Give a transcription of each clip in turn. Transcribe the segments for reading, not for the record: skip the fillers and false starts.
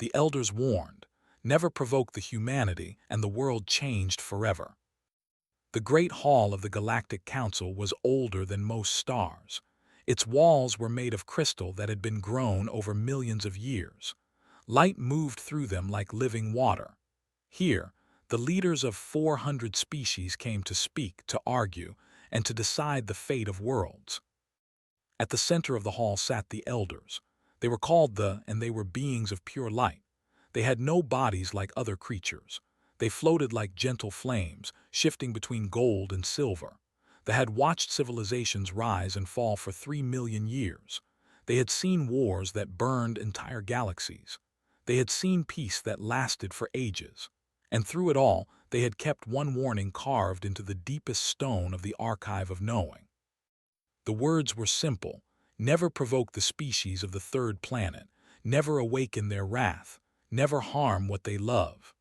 The elders warned, "Never provoke the humanity, and the world changed forever." The Great Hall of the Galactic Council was older than most stars. Its walls were made of crystal that had been grown over millions of years. Light moved through them like living water. Here, the leaders of 400 species came to speak, to argue, and to decide the fate of worlds. At the center of the hall sat the elders. They were called and they were beings of pure light. They had no bodies like other creatures. They floated like gentle flames, shifting between gold and silver. They had watched civilizations rise and fall for 3 million years. They had seen wars that burned entire galaxies. They had seen peace that lasted for ages. And through it all, they had kept one warning carved into the deepest stone of the archive of knowing. The words were simple: never provoke the species of the third planet, never awaken their wrath, never harm what they love.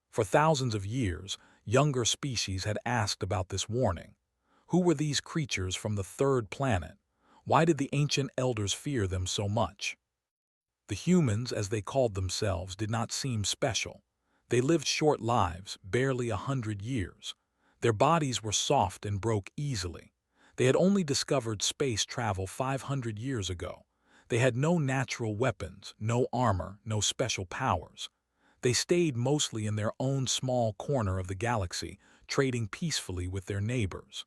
For thousands of years, younger species had asked about this warning. Who were these creatures from the third planet? Why did the ancient elders fear them so much? The humans, as they called themselves, did not seem special. They lived short lives, barely 100 years. Their bodies were soft and broke easily. They had only discovered space travel 500 years ago. They had no natural weapons, no armor, no special powers. They stayed mostly in their own small corner of the galaxy, trading peacefully with their neighbors.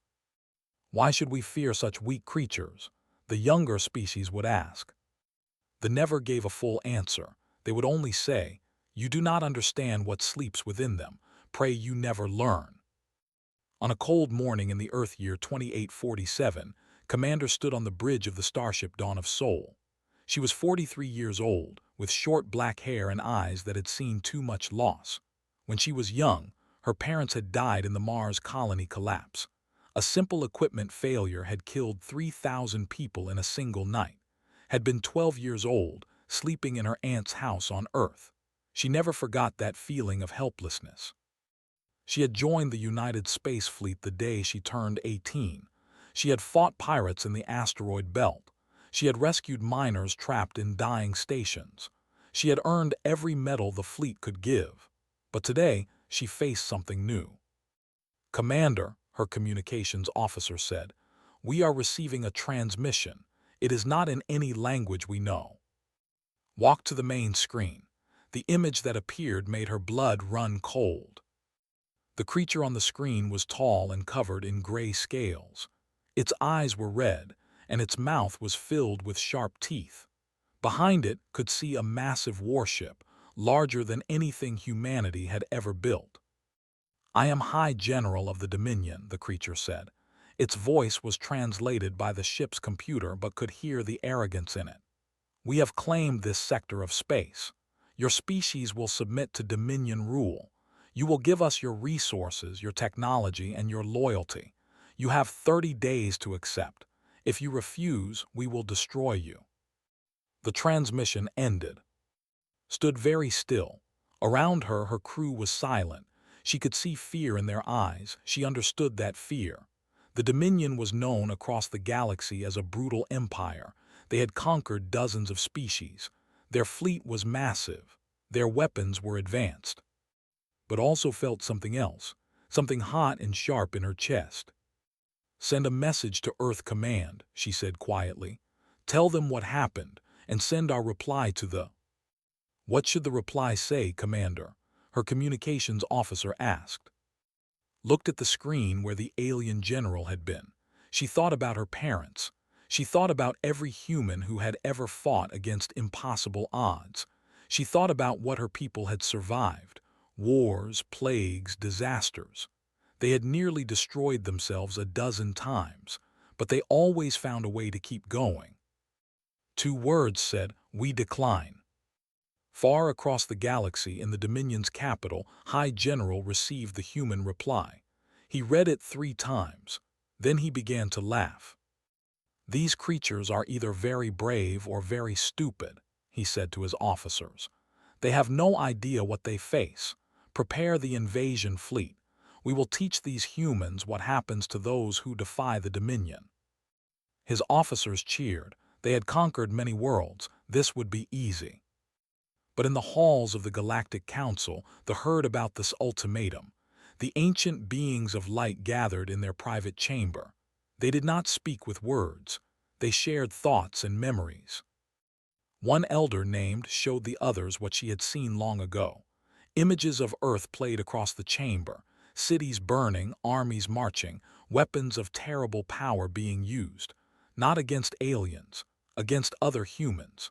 Why should we fear such weak creatures? The younger species would ask. They never gave a full answer. They would only say, "You do not understand what sleeps within them. Pray you never learn." On a cold morning in the Earth year 2847, Commander stood on the bridge of the starship Dawn of Sol. She was 43 years old, with short black hair and eyes that had seen too much loss. When she was young, her parents had died in the Mars colony collapse. A simple equipment failure had killed 3,000 people in a single night. Had been 12 years old, sleeping in her aunt's house on Earth. She never forgot that feeling of helplessness. She had joined the United Space Fleet the day she turned 18. She had fought pirates in the asteroid belt. She had rescued miners trapped in dying stations. She had earned every medal the fleet could give. But today, she faced something new. "Commander," her communications officer said, "we are receiving a transmission. It is not in any language we know." Walk to the main screen. The image that appeared made her blood run cold. The creature on the screen was tall and covered in gray scales. Its eyes were red, and its mouth was filled with sharp teeth. Behind it could see a massive warship, larger than anything humanity had ever built. "I am High General of the Dominion," the creature said. Its voice was translated by the ship's computer but could hear the arrogance in it. "We have claimed this sector of space. Your species will submit to Dominion rule. You will give us your resources, your technology, and your loyalty. You have 30 days to accept. If you refuse, we will destroy you." The transmission ended. Stood very still. Around her, her crew was silent. She could see fear in their eyes. She understood that fear. The Dominion was known across the galaxy as a brutal empire. They had conquered dozens of species. Their fleet was massive. Their weapons were advanced. But also felt something else, something hot and sharp in her chest. "Send a message to Earth Command," she said quietly. "Tell them what happened, and send our reply to the—" "What should the reply say, Commander?" her communications officer asked. Looked at the screen where the alien general had been. She thought about her parents. She thought about every human who had ever fought against impossible odds. She thought about what her people had survived: wars, plagues, disasters. They had nearly destroyed themselves a dozen times, but they always found a way to keep going. 2 words said, "We decline." Far across the galaxy in the Dominion's capital, High General received the human reply. He read it 3 times. Then he began to laugh. "These creatures are either very brave or very stupid," he said to his officers. "They have no idea what they face. Prepare the invasion fleet. We will teach these humans what happens to those who defy the Dominion." His officers cheered. They had conquered many worlds. This would be easy. But in the halls of the Galactic Council, the heard about this ultimatum. The ancient beings of light gathered in their private chamber. They did not speak with words. They shared thoughts and memories. One elder named showed the others what she had seen long ago. Images of Earth played across the chamber, cities burning, armies marching, weapons of terrible power being used, not against aliens, against other humans.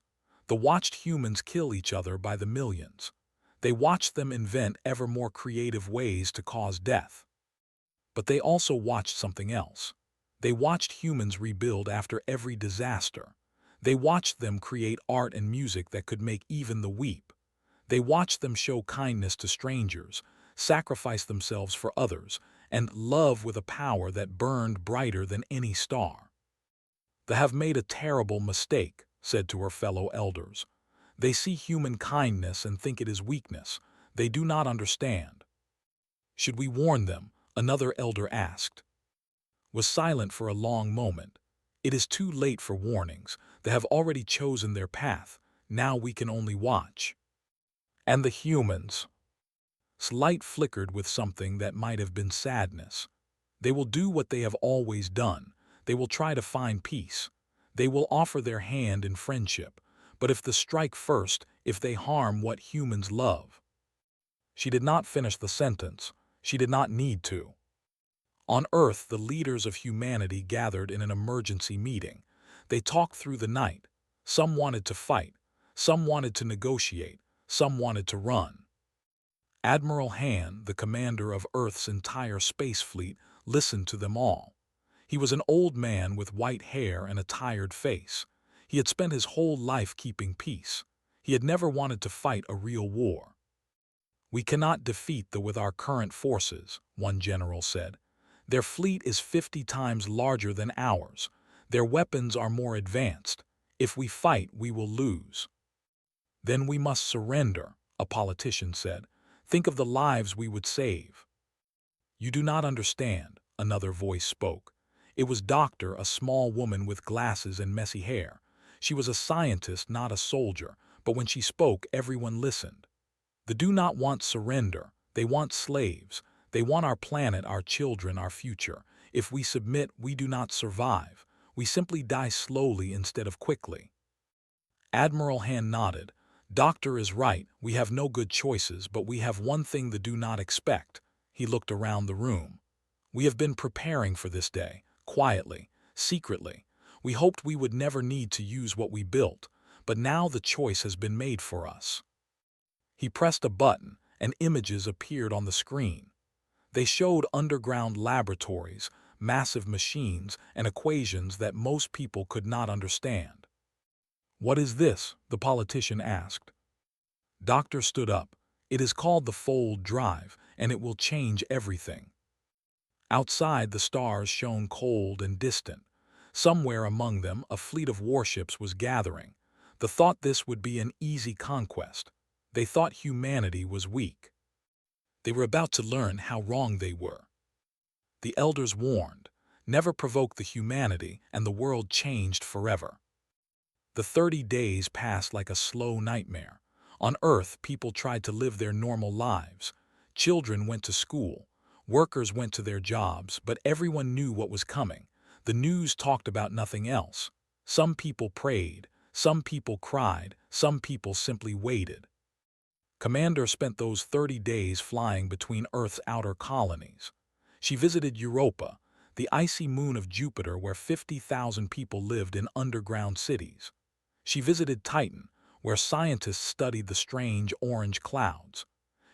The watched humans kill each other by the millions. They watched them invent ever more creative ways to cause death. But they also watched something else. They watched humans rebuild after every disaster. They watched them create art and music that could make even the weep. They watched them show kindness to strangers, sacrifice themselves for others, and love with a power that burned brighter than any star. They have made a terrible mistake, said to her fellow elders. They see human kindness and think it is weakness. They do not understand. Should we warn them? Another elder asked. Was silent for a long moment. It is too late for warnings. They have already chosen their path. Now we can only watch. And the humans? Light flickered with something that might have been sadness. They will do what they have always done. They will try to find peace. They will offer their hand in friendship. But if they strike first, if they harm what humans love. She did not finish the sentence. She did not need to. On Earth, the leaders of humanity gathered in an emergency meeting. They talked through the night. Some wanted to fight. Some wanted to negotiate. Some wanted to run. Admiral Han, the commander of Earth's entire space fleet, listened to them all. He was an old man with white hair and a tired face. He had spent his whole life keeping peace. He had never wanted to fight a real war. We cannot defeat them with our current forces, one general said. Their fleet is 50 times larger than ours. Their weapons are more advanced. If we fight, we will lose. Then we must surrender, a politician said. Think of the lives we would save. You do not understand, another voice spoke. It was Doctor, a small woman with glasses and messy hair. She was a scientist, not a soldier, but when she spoke, everyone listened. They do not want surrender. They want slaves. They want our planet, our children, our future. If we submit, we do not survive. We simply die slowly instead of quickly. Admiral Han nodded. Doctor is right. We have no good choices, but we have one thing they do not expect. He looked around the room. We have been preparing for this day, quietly, secretly. We hoped we would never need to use what we built, but now the choice has been made for us. He pressed a button, and images appeared on the screen. They showed underground laboratories, massive machines, and equations that most people could not understand. What is this? The politician asked. Doctor stood up. It is called the Fold Drive, and it will change everything. Outside, the stars shone cold and distant. Somewhere among them, a fleet of warships was gathering. They thought this would be an easy conquest. They thought humanity was weak. They were about to learn how wrong they were. The elders warned, never provoke the humanity, and the world changed forever. The 30 days passed like a slow nightmare. On Earth, people tried to live their normal lives. Children went to school. Workers went to their jobs, but everyone knew what was coming. The news talked about nothing else. Some people prayed. Some people cried. Some people simply waited. Commander spent those 30 days flying between Earth's outer colonies. She visited Europa, the icy moon of Jupiter where 50,000 people lived in underground cities. She visited Titan, where scientists studied the strange orange clouds.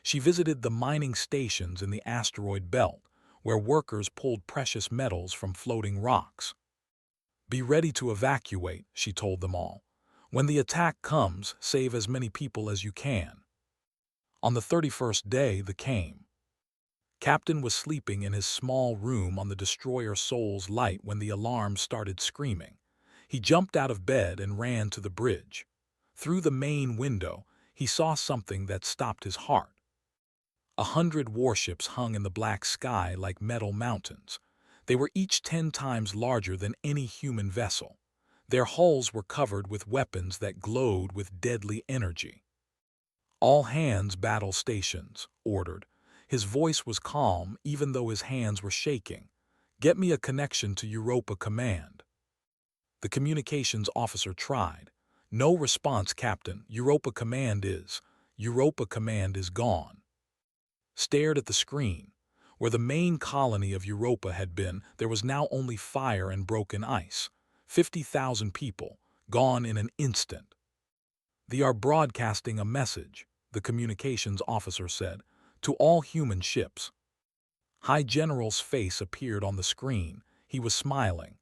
She visited the mining stations in the asteroid belt, where workers pulled precious metals from floating rocks. Be ready to evacuate, she told them all. When the attack comes, save as many people as you can. On the 31st day, they came. Captain was sleeping in his small room on the destroyer Soul's light when the alarm started screaming. He jumped out of bed and ran to the bridge. Through the main window, he saw something that stopped his heart. 100 warships hung in the black sky like metal mountains. They were each 10 times larger than any human vessel. Their hulls were covered with weapons that glowed with deadly energy. All hands battle stations, ordered. His voice was calm even though his hands were shaking. Get me a connection to Europa Command. The communications officer tried. No response, Captain. Europa Command is gone. Stared at the screen. Where the main colony of Europa had been, there was now only fire and broken ice. 50,000 people, gone in an instant. They are broadcasting a message, the communications officer said, to all human ships. High General's face appeared on the screen. He was smiling.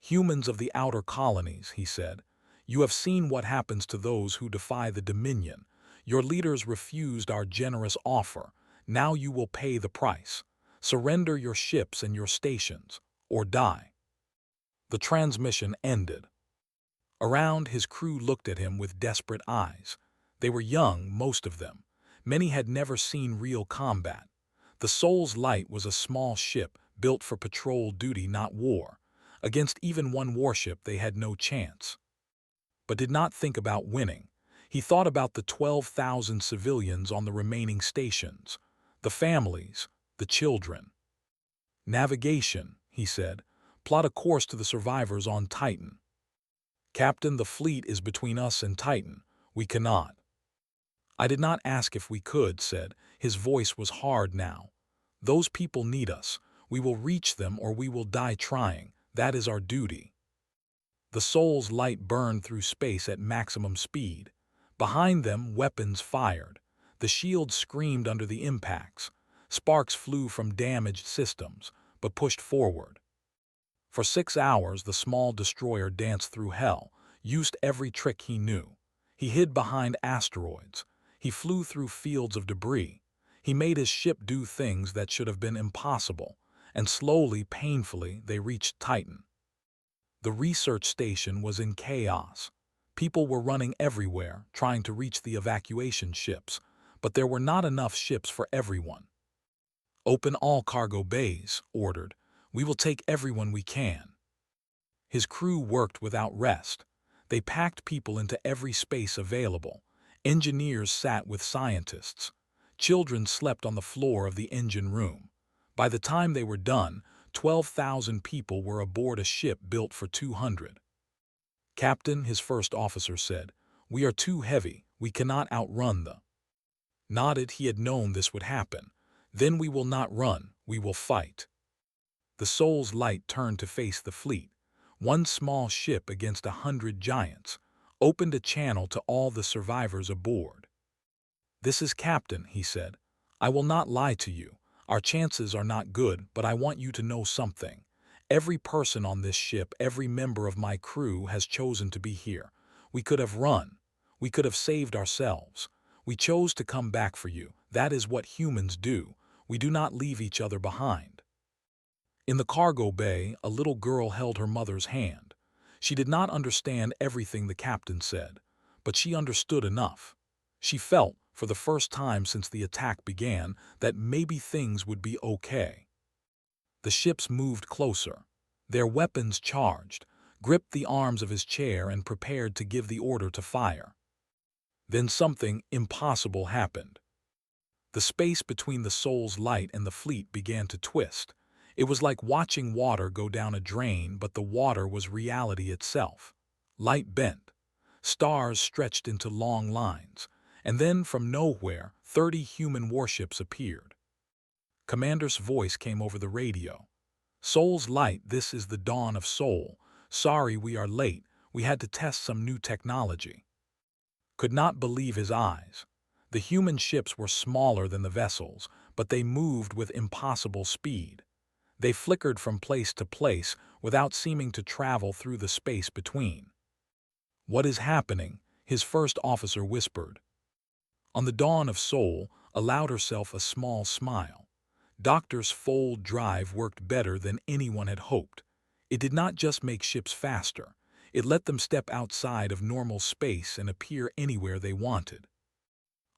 Humans of the outer colonies, he said, you have seen what happens to those who defy the Dominion. Your leaders refused our generous offer. Now you will pay the price. Surrender your ships and your stations, or die. The transmission ended. Around, his crew looked at him with desperate eyes. They were young, most of them. Many had never seen real combat. The Soul's Light was a small ship built for patrol duty, not war. Against even one warship they had no chance. But did not think about winning. He thought about the 12,000 civilians on the remaining stations, the families, the children. Navigation, he said. Plot a course to the survivors on Titan. Captain, the fleet is between us and Titan. We cannot. I did not ask if we could, said. His voice was hard now. Those people need us. We will reach them or we will die trying. That is our duty. The Soul's Light burned through space at maximum speed. Behind them, weapons fired. The shields screamed under the impacts. Sparks flew from damaged systems, but pushed forward. For 6 hours, the small destroyer danced through hell, used every trick he knew. He hid behind asteroids. He flew through fields of debris. He made his ship do things that should have been impossible, and slowly, painfully, they reached Titan. The research station was in chaos. People were running everywhere, trying to reach the evacuation ships, but there were not enough ships for everyone. Open all cargo bays, ordered. We will take everyone we can. His crew worked without rest. They packed people into every space available. Engineers sat with scientists. Children slept on the floor of the engine room. By the time they were done, 12,000 people were aboard a ship built for 200. Captain, his first officer said, we are too heavy. We cannot outrun the. Nodded. He had known this would happen. Then we will not run. We will fight. The Soul's Light turned to face the fleet. One small ship against 100 giants, opened a channel to all the survivors aboard. This is Captain, he said. I will not lie to you. Our chances are not good, but I want you to know something. Every person on this ship, every member of my crew has chosen to be here. We could have run. We could have saved ourselves. We chose to come back for you. That is what humans do. We do not leave each other behind. In the cargo bay, a little girl held her mother's hand. She did not understand everything the captain said, but she understood enough. She felt, for the first time since the attack began, that maybe things would be okay. The ships moved closer. Their weapons charged, gripped the arms of his chair and prepared to give the order to fire. Then something impossible happened. The space between the Soul's Light and the fleet began to twist. It was like watching water go down a drain, but the water was reality itself. Light bent. Stars stretched into long lines. And then, from nowhere, 30 human warships appeared. Commander's voice came over the radio. Soul's Light, this is the dawn of Soul. Sorry we are late. We had to test some new technology. Could not believe his eyes. The human ships were smaller than the vessels, but they moved with impossible speed. They flickered from place to place without seeming to travel through the space between. What is happening? His first officer whispered. On the dawn of Soul, allowed herself a small smile. Doctor's fold drive worked better than anyone had hoped. It did not just make ships faster. It let them step outside of normal space and appear anywhere they wanted.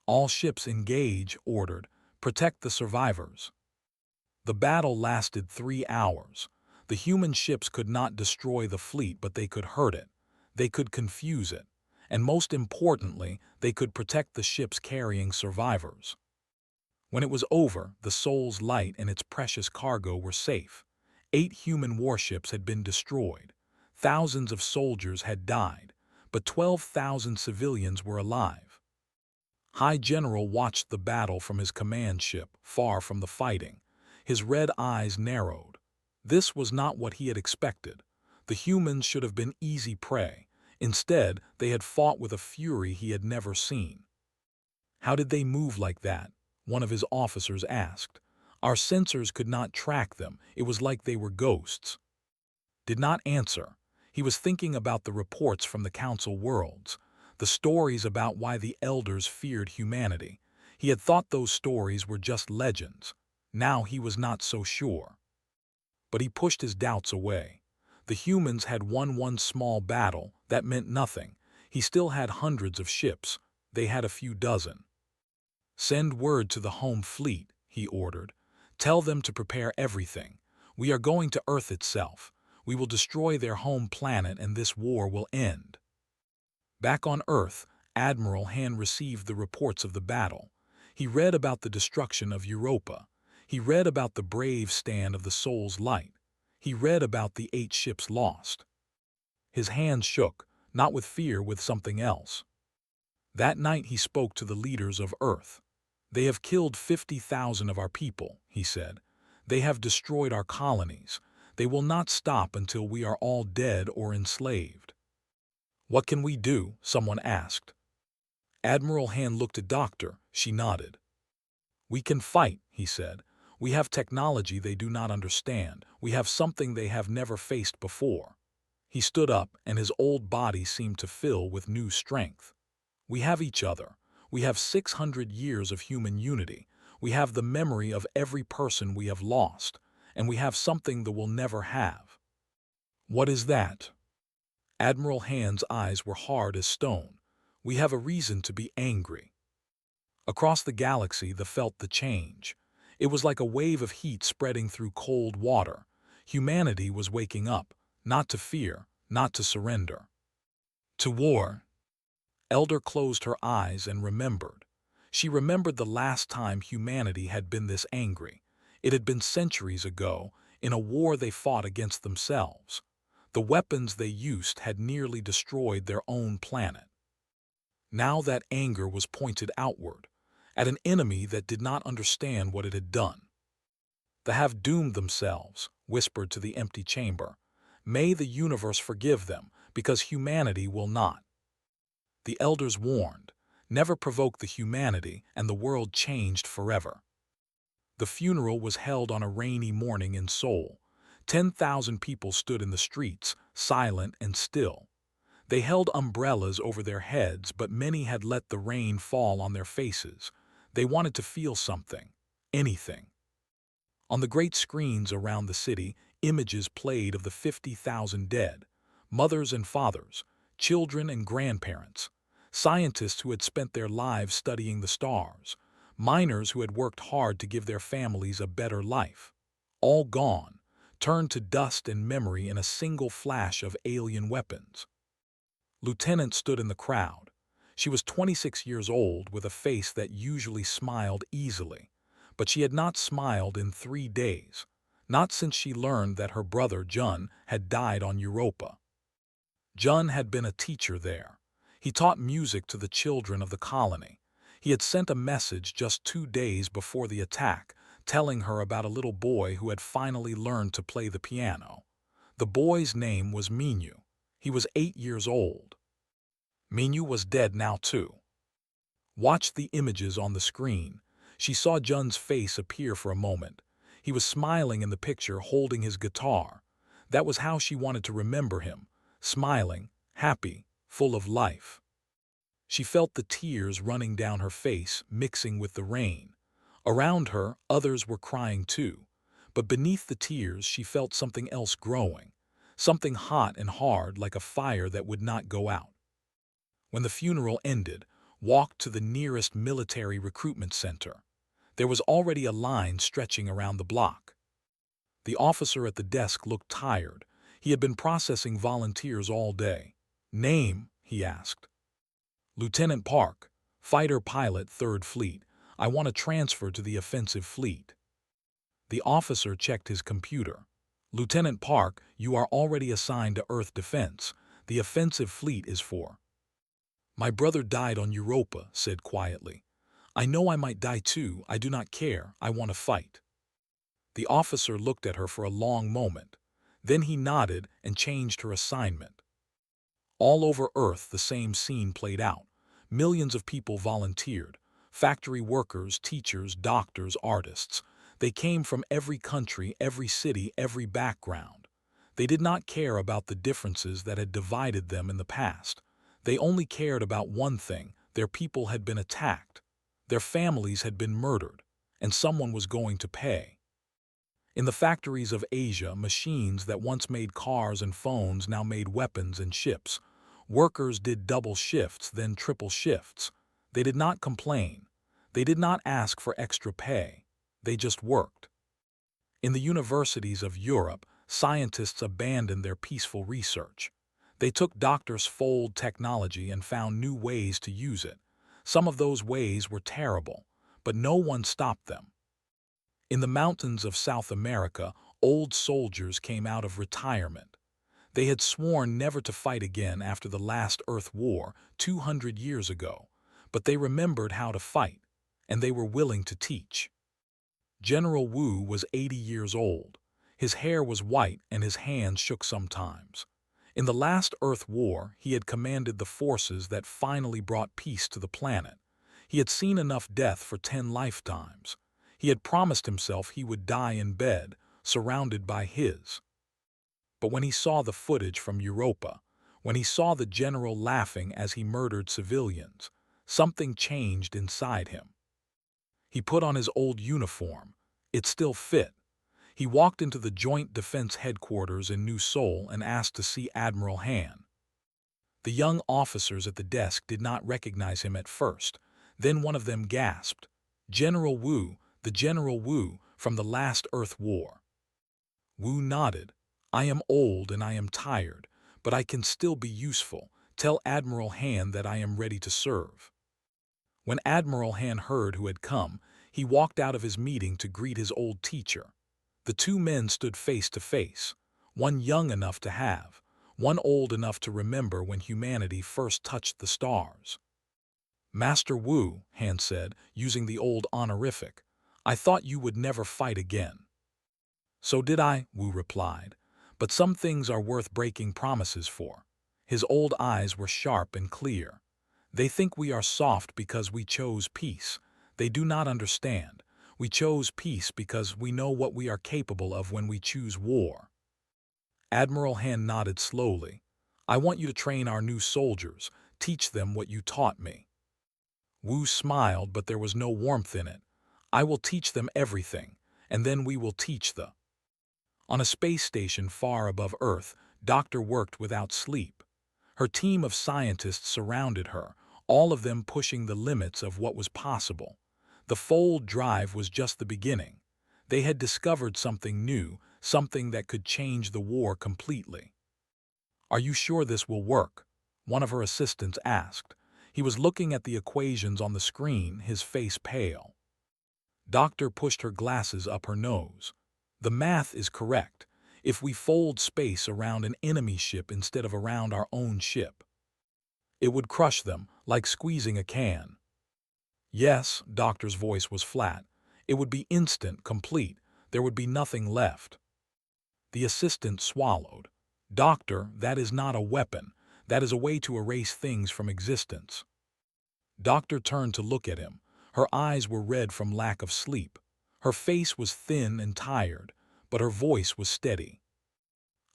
All ships engage, ordered. Protect the survivors. The battle lasted 3 hours. The human ships could not destroy the fleet, but they could hurt it. They could confuse it. and most importantly, they could protect the ships carrying survivors. When it was over, the Soul's Light and its precious cargo were safe. 8 human warships had been destroyed. Thousands of soldiers had died, but 12,000 civilians were alive. High General watched the battle from his command ship, far from the fighting. His red eyes narrowed. This was not what he had expected. The humans should have been easy prey. Instead, they had fought with a fury he had never seen. "How did they move like that?" one of his officers asked. "Our sensors could not track them. It was like they were ghosts." Did not answer. He was thinking about the reports from the Council worlds, the stories about why the Elders feared humanity. He had thought those stories were just legends. Now he was not so sure. But he pushed his doubts away. The humans had won one small battle. That meant nothing. He still had hundreds of ships. They had a few dozen. "Send word to the home fleet," he ordered. "Tell them to prepare everything. We are going to Earth itself. We will destroy their home planet and this war will end." Back on Earth, Admiral Han received the reports of the battle. He read about the destruction of Europa. He read about the brave stand of the Soul's Light. He read about the 8 ships lost. His hands shook, not with fear, with something else. That night he spoke to the leaders of Earth. "They have killed 50,000 of our people," he said. "They have destroyed our colonies. They will not stop until we are all dead or enslaved." "What can we do?" someone asked. Admiral Han looked at Doctor. She nodded. "We can fight," he said. "We have technology they do not understand. We have something they have never faced before." He stood up, and his old body seemed to fill with new strength. "We have each other. We have 600 years of human unity. We have the memory of every person we have lost, and we have something that we'll never have." "What is that?" Admiral Han's eyes were hard as stone. "We have a reason to be angry." Across the galaxy, they felt the change. It was like a wave of heat spreading through cold water. Humanity was waking up, not to fear, not to surrender. To war. Elder closed her eyes and remembered. She remembered the last time humanity had been this angry. It had been centuries ago, in a war they fought against themselves. The weapons they used had nearly destroyed their own planet. Now that anger was pointed outward, at an enemy that did not understand what it had done. "They have doomed themselves," whispered to the empty chamber. "May the universe forgive them, because humanity will not." The elders warned, "Never provoke the humanity," and the world changed forever. The funeral was held on a rainy morning in Seoul. 10,000 people stood in the streets, silent and still. They held umbrellas over their heads, but many had let the rain fall on their faces. They wanted to feel something, anything. On the great screens around the city, images played of the 50,000 dead, mothers and fathers, children and grandparents, scientists who had spent their lives studying the stars, miners who had worked hard to give their families a better life. All gone, turned to dust and memory in a single flash of alien weapons. Lieutenant stood in the crowd. She was 26 years old with a face that usually smiled easily, but she had not smiled in 3 days, not since she learned that her brother Jun had died on Europa. Jun had been a teacher there. He taught music to the children of the colony. He had sent a message just 2 days before the attack, telling her about a little boy who had finally learned to play the piano. The boy's name was Minyu. He was 8 years old. Minyu was dead now too. Watched the images on the screen. She saw Jun's face appear for a moment. He was smiling in the picture, holding his guitar. That was how she wanted to remember him, smiling, happy, full of life. She felt the tears running down her face, mixing with the rain. Around her, others were crying too. But beneath the tears, she felt something else growing, something hot and hard like a fire that would not go out. When the funeral ended, walked to the nearest military recruitment center. There was already a line stretching around the block. The officer at the desk looked tired. He had been processing volunteers all day. "Name?" he asked. Lieutenant Park, fighter pilot 3rd Fleet, I want to transfer to the offensive fleet. The officer checked his computer. Lieutenant Park, you are already assigned to Earth Defense. The offensive fleet is for. My brother died on Europa, said quietly. I know I might die too. I do not care. I want to fight. The officer looked at her for a long moment. Then he nodded and changed her assignment. All over Earth, the same scene played out. Millions of people volunteered. Factory workers, teachers, doctors, artists. They came from every country, every city, every background. They did not care about the differences that had divided them in the past. They only cared about one thing: their people had been attacked. Their families had been murdered, and someone was going to pay. In the factories of Asia, machines that once made cars and phones now made weapons and ships. Workers did double shifts, then triple shifts. They did not complain. They did not ask for extra pay. They just worked. In the universities of Europe, scientists abandoned their peaceful research. They took doctors' fold technology and found new ways to use it. Some of those ways were terrible, but no one stopped them. In the mountains of South America, old soldiers came out of retirement. They had sworn never to fight again after the last Earth War 200 years ago, but they remembered how to fight, and they were willing to teach. General Wu was 80 years old. His hair was white and his hands shook sometimes. In the last Earth War, he had commanded the forces that finally brought peace to the planet. He had seen enough death for 10 lifetimes. He had promised himself he would die in bed, surrounded by his. But when he saw the footage from Europa, when he saw the general laughing as he murdered civilians, something changed inside him. He put on his old uniform. It still fit. He walked into the Joint Defense Headquarters in New Seoul and asked to see Admiral Han. The young officers at the desk did not recognize him at first. Then one of them gasped, "General Wu, the General Wu from the last Earth War." Wu nodded. "I am old and I am tired, but I can still be useful. Tell Admiral Han that I am ready to serve." When Admiral Han heard who had come, he walked out of his meeting to greet his old teacher. The two men stood face to face, one young enough to have, one old enough to remember when humanity first touched the stars. "Master Wu," Han said, using the old honorific, "I thought you would never fight again." "So did I," Wu replied, "but some things are worth breaking promises for." His old eyes were sharp and clear. "They think we are soft because we chose peace. They do not understand. We chose peace because we know what we are capable of when we choose war." Admiral Han nodded slowly. "I want you to train our new soldiers, teach them what you taught me." Wu smiled, but there was no warmth in it. "I will teach them everything, and then we will teach the." On a space station far above Earth, Doctor worked without sleep. Her team of scientists surrounded her, all of them pushing the limits of what was possible. The fold drive was just the beginning. They had discovered something new, something that could change the war completely. "Are you sure this will work?" one of her assistants asked. He was looking at the equations on the screen, his face pale. Doctor pushed her glasses up her nose. "The math is correct. If we fold space around an enemy ship instead of around our own ship, it would crush them, like squeezing a can." "Yes," Doctor's voice was flat. "It would be instant, complete. There would be nothing left." The assistant swallowed. "Doctor, that is not a weapon. That is a way to erase things from existence." Doctor turned to look at him. Her eyes were red from lack of sleep. Her face was thin and tired, but her voice was steady.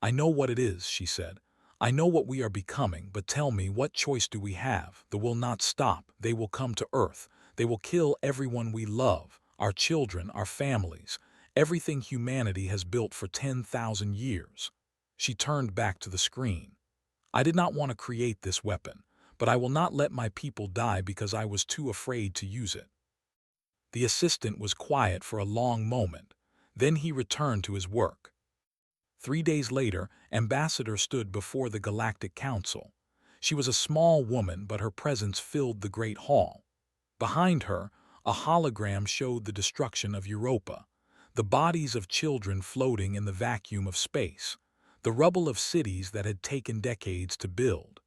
"I know what it is," she said. "I know what we are becoming, but tell me, what choice do we have? They will not stop. They will come to Earth. They will kill everyone we love, our children, our families, everything humanity has built for 10,000 years. She turned back to the screen. "I did not want to create this weapon, but I will not let my people die because I was too afraid to use it." The assistant was quiet for a long moment. Then he returned to his work. 3 days later, Ambassador stood before the Galactic Council. She was a small woman, but her presence filled the great hall. Behind her, a hologram showed the destruction of Europa, the bodies of children floating in the vacuum of space, the rubble of cities that had taken decades to build.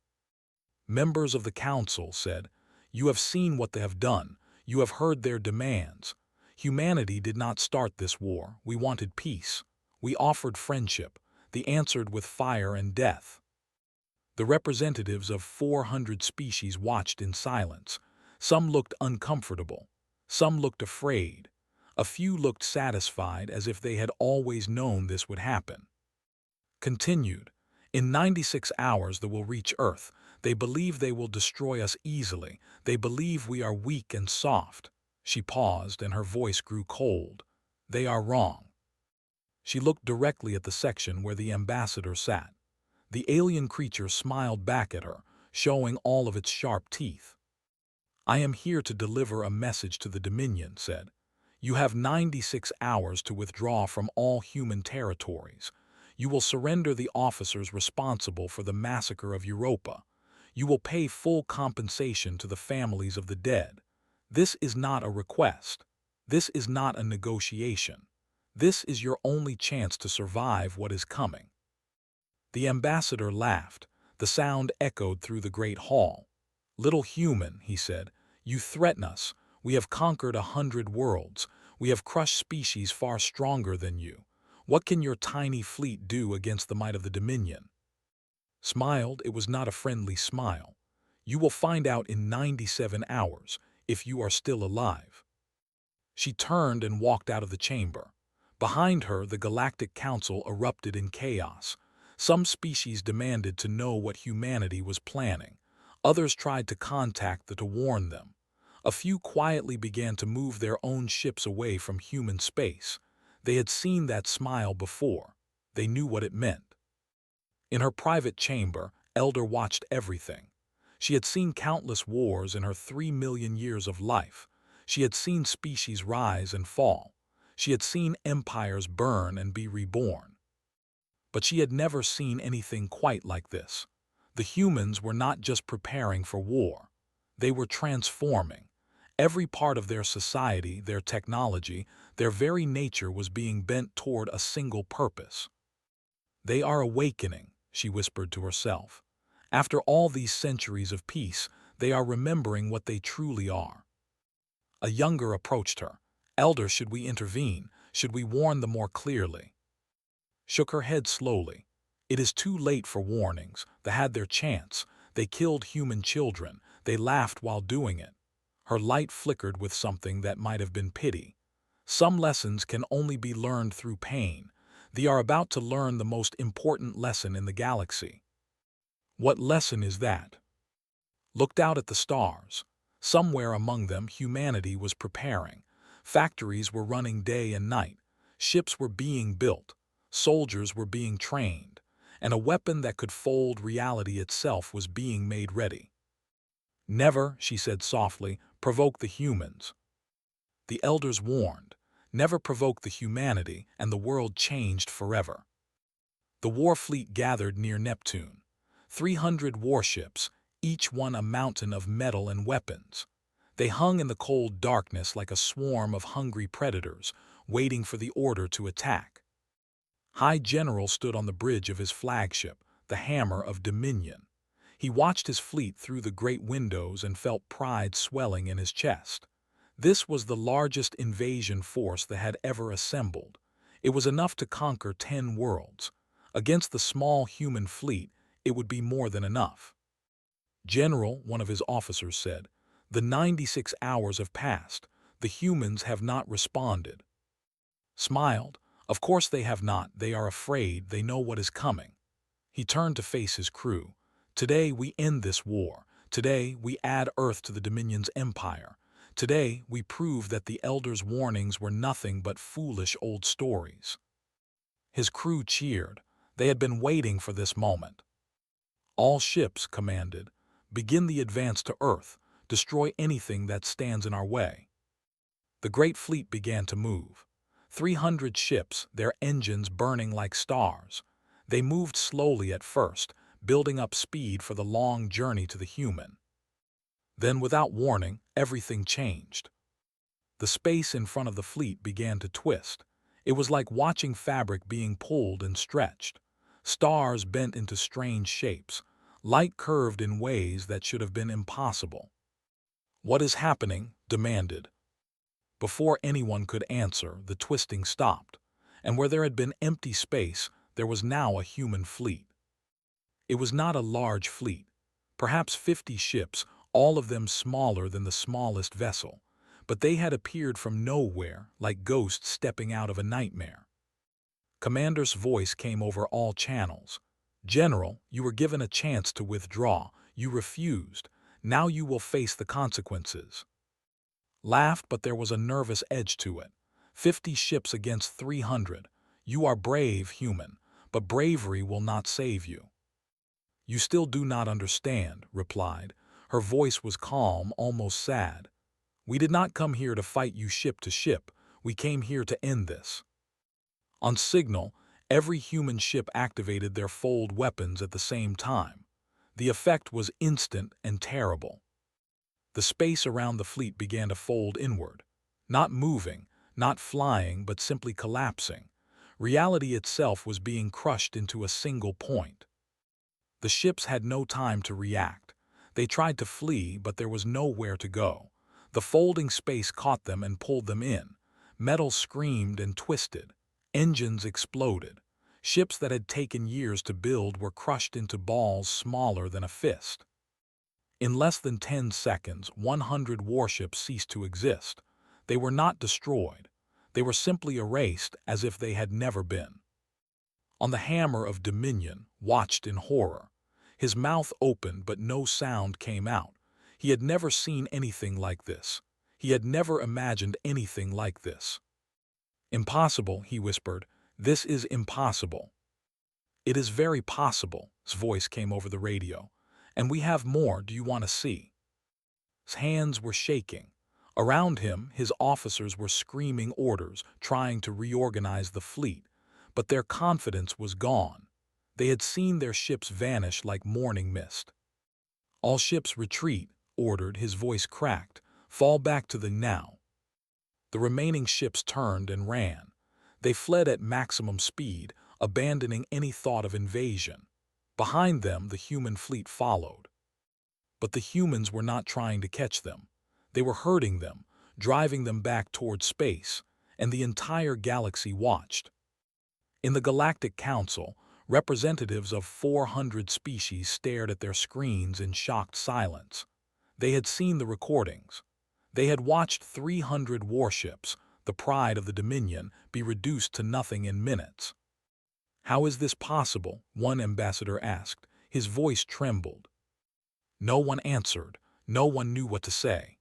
Members of the council said, "You have seen what they have done. You have heard their demands. Humanity did not start this war. We wanted peace. We offered friendship. They answered with fire and death." The representatives of 400 species watched in silence. Some looked uncomfortable. Some looked afraid. A few looked satisfied, as if they had always known this would happen. Continued. "In 96 hours they will reach Earth. They believe they will destroy us easily. They believe we are weak and soft." She paused, and her voice grew cold. "They are wrong." She looked directly at the section where the ambassador sat. The alien creature smiled back at her, showing all of its sharp teeth. "I am here to deliver a message to the Dominion," said. "You have 96 hours to withdraw from all human territories. You will surrender the officers responsible for the massacre of Europa. You will pay full compensation to the families of the dead. This is not a request. This is not a negotiation. This is your only chance to survive what is coming." The ambassador laughed. The sound echoed through the great hall. "Little human," he said, "you threaten us. We have conquered 100 worlds. We have crushed species far stronger than you. What can your tiny fleet do against the might of the Dominion?" Smiled, it was not a friendly smile. "You will find out in 97 hours, if you are still alive." She turned and walked out of the chamber. Behind her, the Galactic Council erupted in chaos. Some species demanded to know what humanity was planning. Others tried to contact them to warn them. A few quietly began to move their own ships away from human space. They had seen that smile before. They knew what it meant. In her private chamber, Elder watched everything. She had seen countless wars in her 3 million years of life. She had seen species rise and fall. She had seen empires burn and be reborn. But she had never seen anything quite like this. The humans were not just preparing for war. They were transforming. Every part of their society, their technology, their very nature was being bent toward a single purpose. "They are awakening," she whispered to herself. "After all these centuries of peace, they are remembering what they truly are." A younger approached her. "Elder, should we intervene? Should we warn them more clearly?" Shook her head slowly. "It is too late for warnings. They had their chance. They killed human children. They laughed while doing it." Her light flickered with something that might have been pity. "Some lessons can only be learned through pain. They are about to learn the most important lesson in the galaxy." "What lesson is that?" Looked out at the stars. Somewhere among them, humanity was preparing. Factories were running day and night. Ships were being built. Soldiers were being trained. And a weapon that could fold reality itself was being made ready. "Never," she said softly, "provoke the humans." The elders warned. Never provoke the humanity, and the world changed forever. The war fleet gathered near Neptune. 300 warships, each one a mountain of metal and weapons. They hung in the cold darkness like a swarm of hungry predators, waiting for the order to attack. High General stood on the bridge of his flagship, the Hammer of Dominion. He watched his fleet through the great windows and felt pride swelling in his chest. This was the largest invasion force that had ever assembled. It was enough to conquer 10 worlds. Against the small human fleet, it would be more than enough. "General," one of his officers said, "the 96 hours have passed. The humans have not responded." Smiled. "Of course they have not. They are afraid. They know what is coming." He turned to face his crew. "Today we end this war. Today we add Earth to the Dominion's empire. Today we prove that the Elders' warnings were nothing but foolish old stories." His crew cheered. They had been waiting for this moment. "All ships," commanded, "begin the advance to Earth. Destroy anything that stands in our way." The great fleet began to move. 300 ships, their engines burning like stars. They moved slowly at first, building up speed for the long journey to the human. Then, without warning, everything changed. The space in front of the fleet began to twist. It was like watching fabric being pulled and stretched. Stars bent into strange shapes. Light curved in ways that should have been impossible. "What is happening?" demanded. Before anyone could answer, the twisting stopped, and where there had been empty space, there was now a human fleet. It was not a large fleet, perhaps 50 ships, all of them smaller than the smallest vessel, but they had appeared from nowhere like ghosts stepping out of a nightmare. Commander's voice came over all channels. "General, you were given a chance to withdraw. You refused. Now you will face the consequences." Laughed, but there was a nervous edge to it. 50 ships against 300. You are brave, human, but bravery will not save you. "You still do not understand," replied. Her voice was calm, almost sad. "We did not come here to fight you ship to ship. We came here to end this." On signal, every human ship activated their fold weapons at the same time. The effect was instant and terrible. The space around the fleet began to fold inward, not moving, not flying, but simply collapsing. Reality itself was being crushed into a single point. The ships had no time to react. They tried to flee, but there was nowhere to go. The folding space caught them and pulled them in. Metal screamed and twisted. Engines exploded. Ships that had taken years to build were crushed into balls smaller than a fist. In less than 10 seconds, 100 warships ceased to exist. They were not destroyed. They were simply erased as if they had never been. On the hammer of Dominion watched in horror. His mouth opened, but no sound came out. He had never seen anything like this. He had never imagined anything like this. "Impossible," he whispered. "This is impossible." "It is very possible," his voice came over the radio. "And we have more. Do you want to see?" His hands were shaking. Around him, his officers were screaming orders, trying to reorganize the fleet. But their confidence was gone. They had seen their ships vanish like morning mist. "All ships retreat," ordered, his voice cracked. "Fall back to the now." The remaining ships turned and ran. They fled at maximum speed, abandoning any thought of invasion. Behind them, the human fleet followed. But the humans were not trying to catch them. They were herding them, driving them back toward space, and the entire galaxy watched. In the Galactic Council, representatives of 400 species stared at their screens in shocked silence. They had seen the recordings. They had watched 300 warships, the pride of the Dominion, be reduced to nothing in minutes. "How is this possible?" one ambassador asked. His voice trembled. No one answered. No one knew what to say.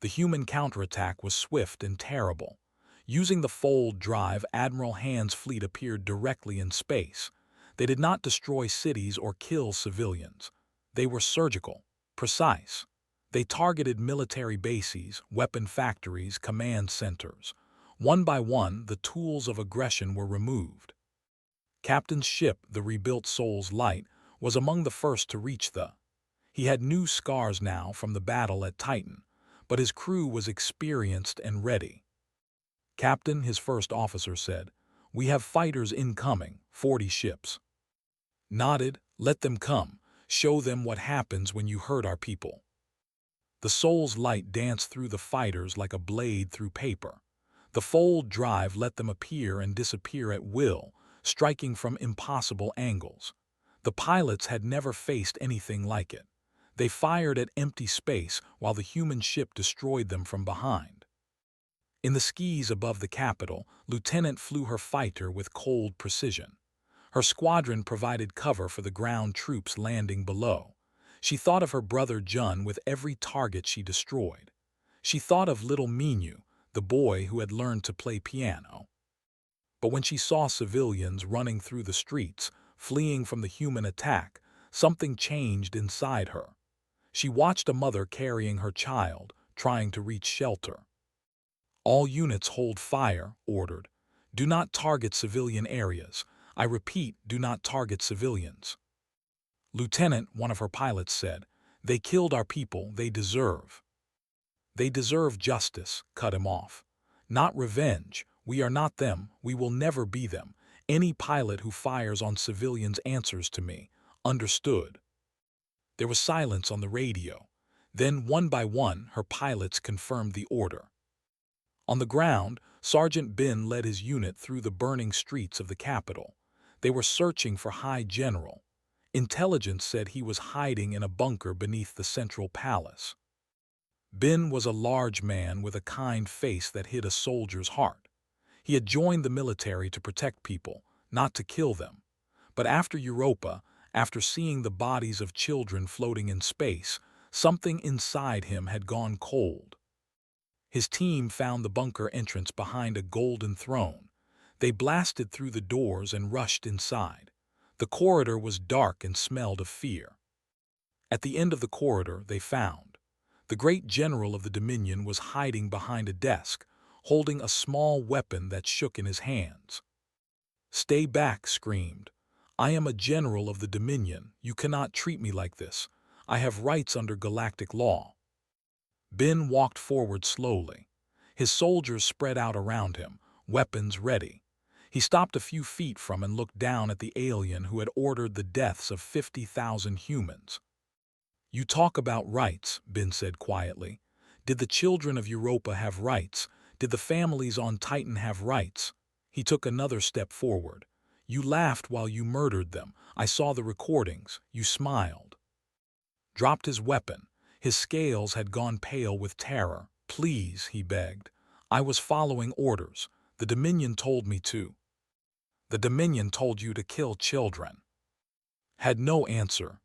The human counterattack was swift and terrible. Using the fold drive, Admiral Hand's fleet appeared directly in space. They did not destroy cities or kill civilians. They were surgical, precise. They targeted military bases, weapon factories, command centers. One by one, the tools of aggression were removed. Captain's ship, the rebuilt Soul's Light, was among the first to reach the. He had new scars now from the battle at Titan, but his crew was experienced and ready. "Captain," his first officer said, "we have fighters incoming, 40 ships." Nodded. "Let them come. Show them what happens when you hurt our people." The Soul's Light danced through the fighters like a blade through paper. The fold drive let them appear and disappear at will, striking from impossible angles. The pilots had never faced anything like it. They fired at empty space while the human ship destroyed them from behind. In the skies above the capital, Lieutenant flew her fighter with cold precision. Her squadron provided cover for the ground troops landing below. She thought of her brother Jun with every target she destroyed. She thought of little Minyu, the boy who had learned to play piano. But when she saw civilians running through the streets, fleeing from the human attack, something changed inside her. She watched a mother carrying her child, trying to reach shelter. "All units hold fire," ordered. "Do not target civilian areas. I repeat, do not target civilians." "Lieutenant," one of her pilots said, "they killed our people, They deserve justice," cut him off. "Not revenge. We are not them. We will never be them. Any pilot who fires on civilians answers to me. Understood?" There was silence on the radio. Then, one by one, her pilots confirmed the order. On the ground, Sergeant Bin led his unit through the burning streets of the capital. They were searching for High General. Intelligence said he was hiding in a bunker beneath the central palace. Bin was a large man with a kind face that hid a soldier's heart. He had joined the military to protect people, not to kill them. But after Europa, after seeing the bodies of children floating in space, something inside him had gone cold. His team found the bunker entrance behind a golden throne. They blasted through the doors and rushed inside. The corridor was dark and smelled of fear. At the end of the corridor, they found the great general of the Dominion was hiding behind a desk, holding a small weapon that shook in his hands. "Stay back," screamed. "I am a general of the Dominion. You cannot treat me like this. I have rights under galactic law." Bin walked forward slowly. His soldiers spread out around him, weapons ready. He stopped a few feet from and looked down at the alien who had ordered the deaths of 50,000 humans. "You talk about rights," Bin said quietly. "Did the children of Europa have rights? Did the families on Titan have rights?" He took another step forward. "You laughed while you murdered them. I saw the recordings. You smiled." Dropped his weapon. His scales had gone pale with terror. "Please," he begged. "I was following orders. The Dominion told me to." "The Dominion told you to kill children." Had no answer.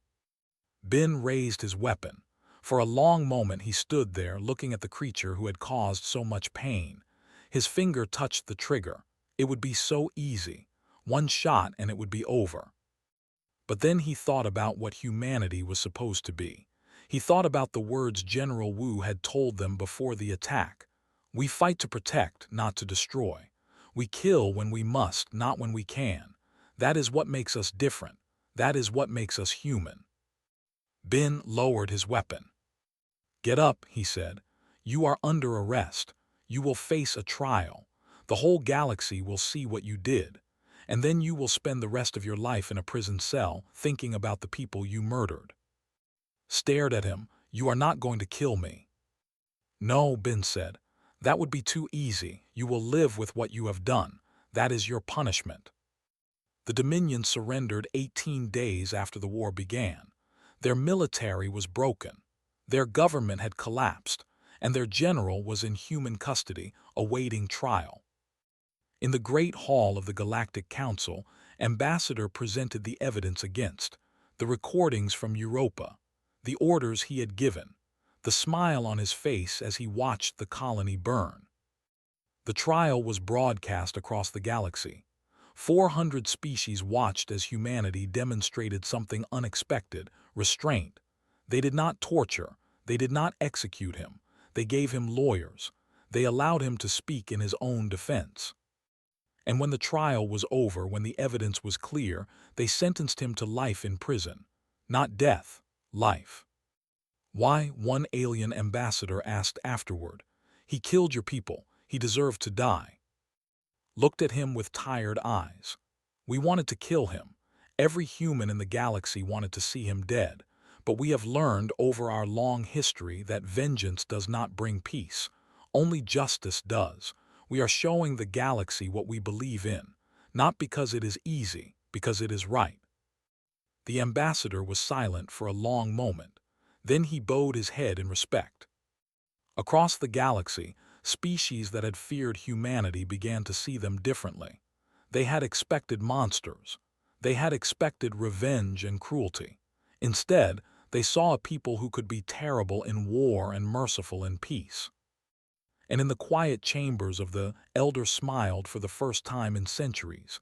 Bin raised his weapon. For a long moment he stood there looking at the creature who had caused so much pain. His finger touched the trigger. It would be so easy. One shot and it would be over. But then he thought about what humanity was supposed to be. He thought about the words General Wu had told them before the attack. "We fight to protect, not to destroy. We kill when we must, not when we can. That is what makes us different. That is what makes us human." Bin lowered his weapon. "Get up," he said. "You are under arrest. You will face a trial. The whole galaxy will see what you did. And then you will spend the rest of your life in a prison cell thinking about the people you murdered." Stared at him. "You are not going to kill me." "No," Bin said. "That would be too easy. You will live with what you have done. That is your punishment." The Dominion surrendered 18 days after the war began. Their military was broken. Their government had collapsed, and their general was in human custody, awaiting trial. In the Great Hall of the Galactic Council, Ambassador presented the evidence against, the recordings from Europa, the orders he had given, the smile on his face as he watched the colony burn. The trial was broadcast across the galaxy. 400 species watched as humanity demonstrated something unexpected: restraint. They did not torture. They did not execute him. They gave him lawyers. They allowed him to speak in his own defense. And when the trial was over, when the evidence was clear, they sentenced him to life in prison. Not death, life. "Why?" one alien ambassador asked afterward. "He killed your people. He deserved to die." Looked at him with tired eyes. "We wanted to kill him. Every human in the galaxy wanted to see him dead. But we have learned over our long history that vengeance does not bring peace. Only justice does. We are showing the galaxy what we believe in, not because it is easy, because it is right." The ambassador was silent for a long moment. Then he bowed his head in respect. Across the galaxy, species that had feared humanity began to see them differently. They had expected monsters. They had expected revenge and cruelty. Instead, they saw a people who could be terrible in war and merciful in peace. And in the quiet chambers of the Elder smiled for the first time in centuries.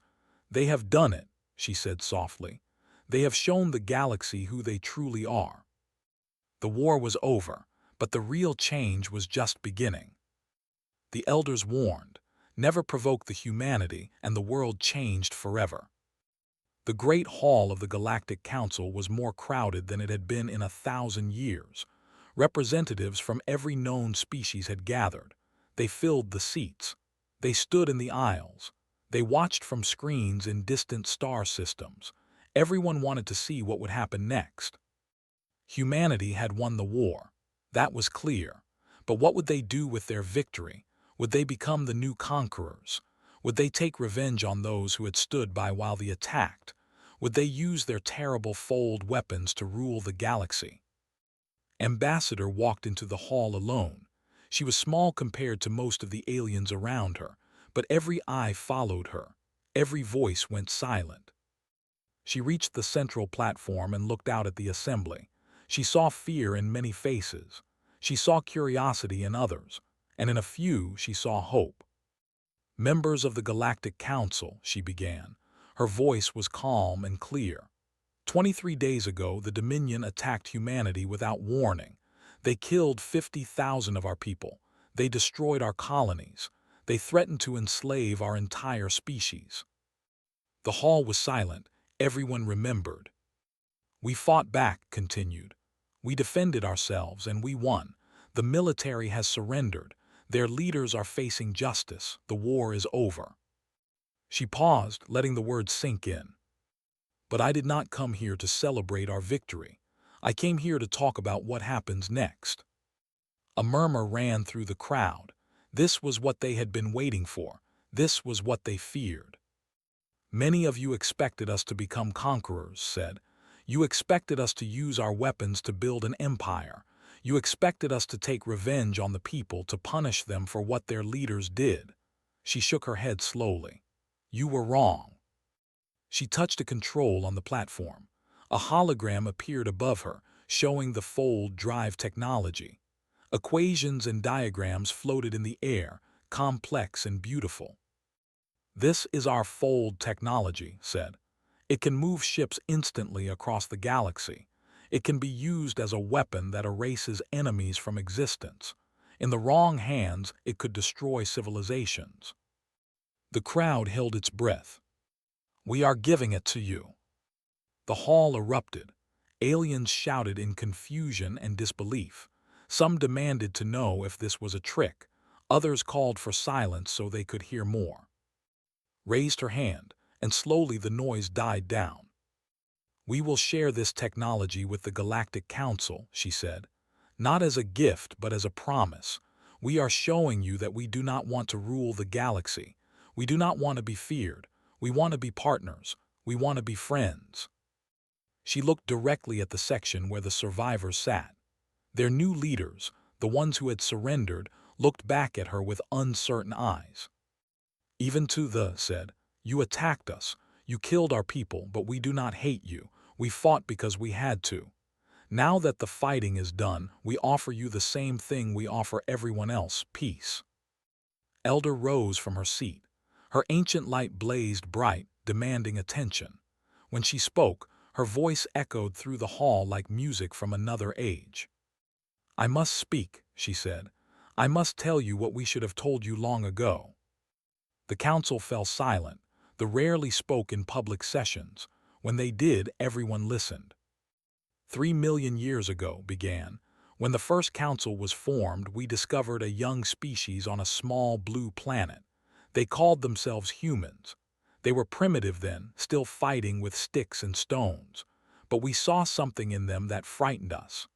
"They have done it," she said softly. "They have shown the galaxy who they truly are." The war was over, but the real change was just beginning. The Elders warned, never provoke the humanity, and the world changed forever. The Great Hall of the Galactic Council was more crowded than it had been in 1,000 years. Representatives from every known species had gathered. They filled the seats. They stood in the aisles. They watched from screens in distant star systems. Everyone wanted to see what would happen next. Humanity had won the war. That was clear. But what would they do with their victory? Would they become the new conquerors? Would they take revenge on those who had stood by while they attacked? Would they use their terrible fold weapons to rule the galaxy? Ambassador walked into the hall alone. She was small compared to most of the aliens around her, but every eye followed her. Every voice went silent. She reached the central platform and looked out at the assembly. She saw fear in many faces. She saw curiosity in others, and in a few she saw hope. "Members of the Galactic Council," she began. Her voice was calm and clear. 23 days ago, the Dominion attacked humanity without warning. They killed 50,000 of our people. They destroyed our colonies. They threatened to enslave our entire species. The hall was silent. Everyone remembered. "We fought back," continued. "We defended ourselves and we won. The military has surrendered. Their leaders are facing justice. The war is over." She paused, letting the words sink in. "But I did not come here to celebrate our victory. I came here to talk about what happens next." A murmur ran through the crowd. This was what they had been waiting for. This was what they feared. "Many of you expected us to become conquerors," said. "You expected us to use our weapons to build an empire. You expected us to take revenge on the people, to punish them for what their leaders did." She shook her head slowly. "You were wrong." She touched a control on the platform. A hologram appeared above her, showing the fold drive technology. Equations and diagrams floated in the air, complex and beautiful. "This is our fold technology," said. "It can move ships instantly across the galaxy. It can be used as a weapon that erases enemies from existence. In the wrong hands, it could destroy civilizations." The crowd held its breath. "We are giving it to you." The hall erupted. Aliens shouted in confusion and disbelief. Some demanded to know if this was a trick. Others called for silence so they could hear more. Raised her hand, and slowly the noise died down. "We will share this technology with the Galactic Council," she said. "Not as a gift, but as a promise. We are showing you that we do not want to rule the galaxy. We do not want to be feared. We want to be partners. We want to be friends." She looked directly at the section where the survivors sat. Their new leaders, the ones who had surrendered, looked back at her with uncertain eyes. "Even to the," said, "you attacked us. You killed our people, but we do not hate you. We fought because we had to. Now that the fighting is done, we offer you the same thing we offer everyone else: peace." Elder rose from her seat. Her ancient light blazed bright, demanding attention. When she spoke, her voice echoed through the hall like music from another age. "I must speak," she said. "I must tell you what we should have told you long ago." The council fell silent. They rarely spoke in public sessions. When they did, everyone listened. 3 million years ago," began. "When the first council was formed, we discovered a young species on a small blue planet. They called themselves humans. They were primitive then, still fighting with sticks and stones. But we saw something in them that frightened us."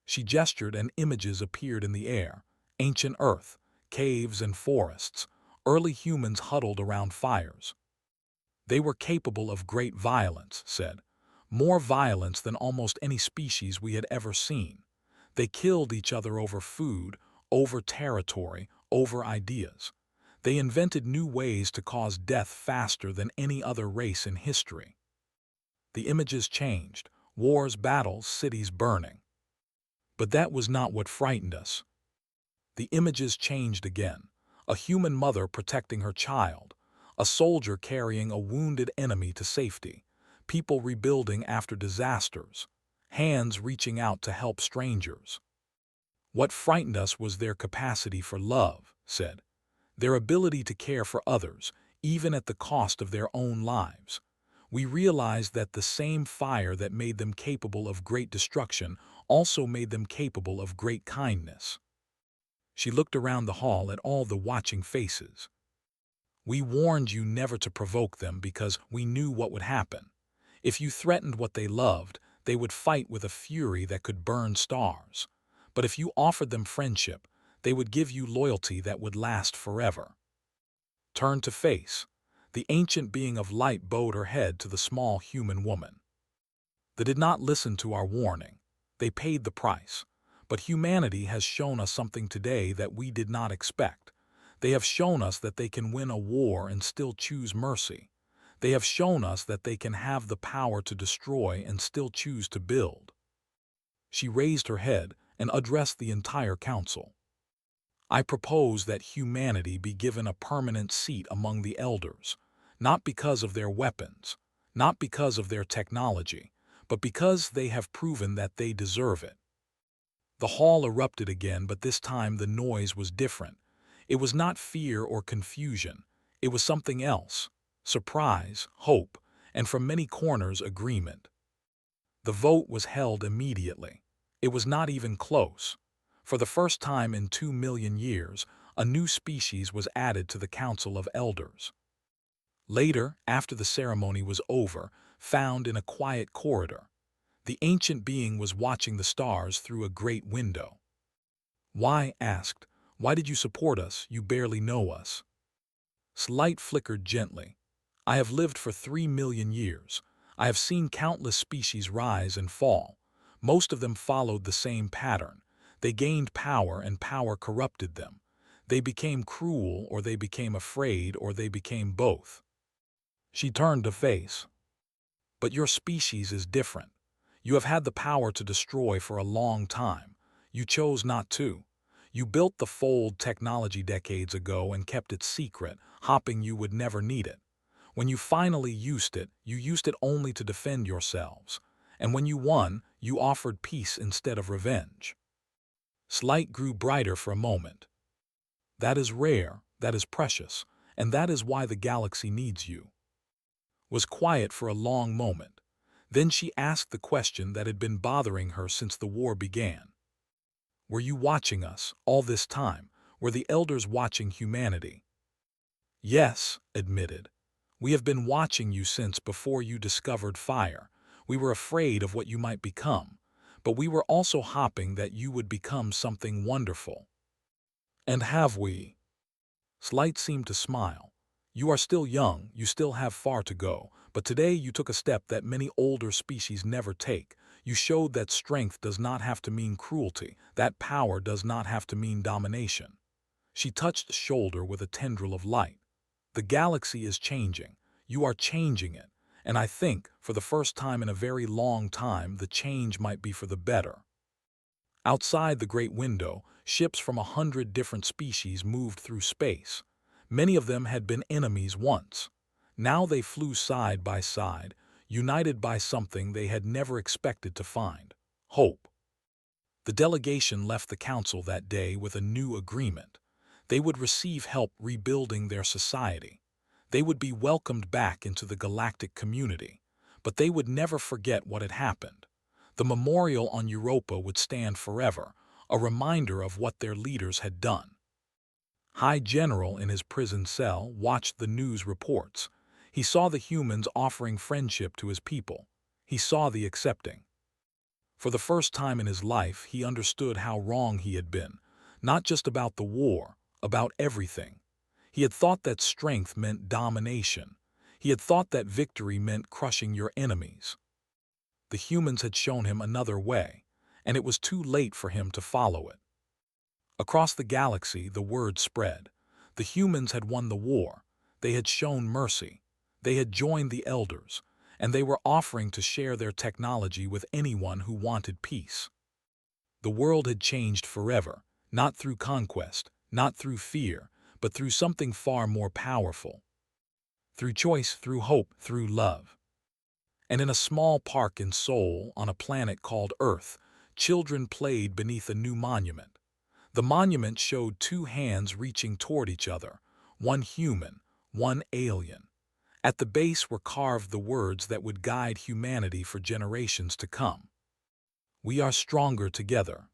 She gestured and images appeared in the air. Ancient Earth, caves and forests. Early humans huddled around fires. "They were capable of great violence," said. "More violence than almost any species we had ever seen. They killed each other over food, over territory, over ideas. They invented new ways to cause death faster than any other race in history." The images changed. Wars, battles, cities burning. But that was not what frightened us. The images changed again. A human mother protecting her child. A soldier carrying a wounded enemy to safety. People rebuilding after disasters. Hands reaching out to help strangers. "What frightened us was their capacity for love," said. "Their ability to care for others, even at the cost of their own lives. We realized that the same fire that made them capable of great destruction also made them capable of great kindness. She looked around the hall at all the watching faces. We warned you never to provoke them because we knew what would happen. If you threatened what they loved, they would fight with a fury that could burn stars. But if you offered them friendship, they would give you loyalty that would last forever. Turn to face. The ancient being of light bowed her head to the small human woman. They did not listen to our warning. They paid the price. But humanity has shown us something today that we did not expect. They have shown us that they can win a war and still choose mercy. They have shown us that they can have the power to destroy and still choose to build. She raised her head and addressed the entire council. I propose that humanity be given a permanent seat among the elders, not because of their weapons, not because of their technology, but because they have proven that they deserve it. The hall erupted again, but this time the noise was different. It was not fear or confusion. It was something else: surprise, hope, and from many corners agreement. The vote was held immediately. It was not even close. For the first time in 2 million years, a new species was added to the Council of Elders. Later, after the ceremony was over, found in a quiet corridor, the ancient being was watching the stars through a great window. Why asked, "Why did you support us? You barely know us." Light flickered gently. I have lived for 3 million years. I have seen countless species rise and fall. Most of them followed the same pattern. They gained power and power corrupted them. They became cruel, or they became afraid, or they became both. She turned to face. But your species is different. You have had the power to destroy for a long time. You chose not to. You built the fold technology decades ago and kept it secret, hoping you would never need it. When you finally used it only to defend yourselves. And when you won, you offered peace instead of revenge. Light grew brighter for a moment. That is rare, that is precious, and that is why the galaxy needs you. Was quiet for a long moment. Then she asked the question that had been bothering her since the war began. Were you watching us all this time? Were the elders watching humanity? Yes, admitted. We have been watching you since before you discovered fire. We were afraid of what you might become, but we were also hoping that you would become something wonderful. And have we? Slight seemed to smile. You are still young, you still have far to go, but today you took a step that many older species never take. You showed that strength does not have to mean cruelty, that power does not have to mean domination. She touched the shoulder with a tendril of light. The galaxy is changing. You are changing it. And I think, for the first time in a very long time, the change might be for the better. Outside the great window, ships from 100 different species moved through space. Many of them had been enemies once. Now they flew side by side, united by something they had never expected to find: hope. The delegation left the council that day with a new agreement. They would receive help rebuilding their society. They would be welcomed back into the galactic community. But they would never forget what had happened. The memorial on Europa would stand forever, a reminder of what their leaders had done. High General in his prison cell watched the news reports. He saw the humans offering friendship to his people. He saw the accepting. For the first time in his life, he understood how wrong he had been, not just about the war, about everything. He had thought that strength meant domination. He had thought that victory meant crushing your enemies. The humans had shown him another way, and it was too late for him to follow it. Across the galaxy, the word spread. The humans had won the war. They had shown mercy. They had joined the elders, and they were offering to share their technology with anyone who wanted peace. The world had changed forever, not through conquest, not through fear, but through something far more powerful. Through choice, through hope, through love. And in a small park in Seoul, on a planet called Earth, children played beneath a new monument. The monument showed two hands reaching toward each other, one human, one alien. At the base were carved the words that would guide humanity for generations to come. We are stronger together.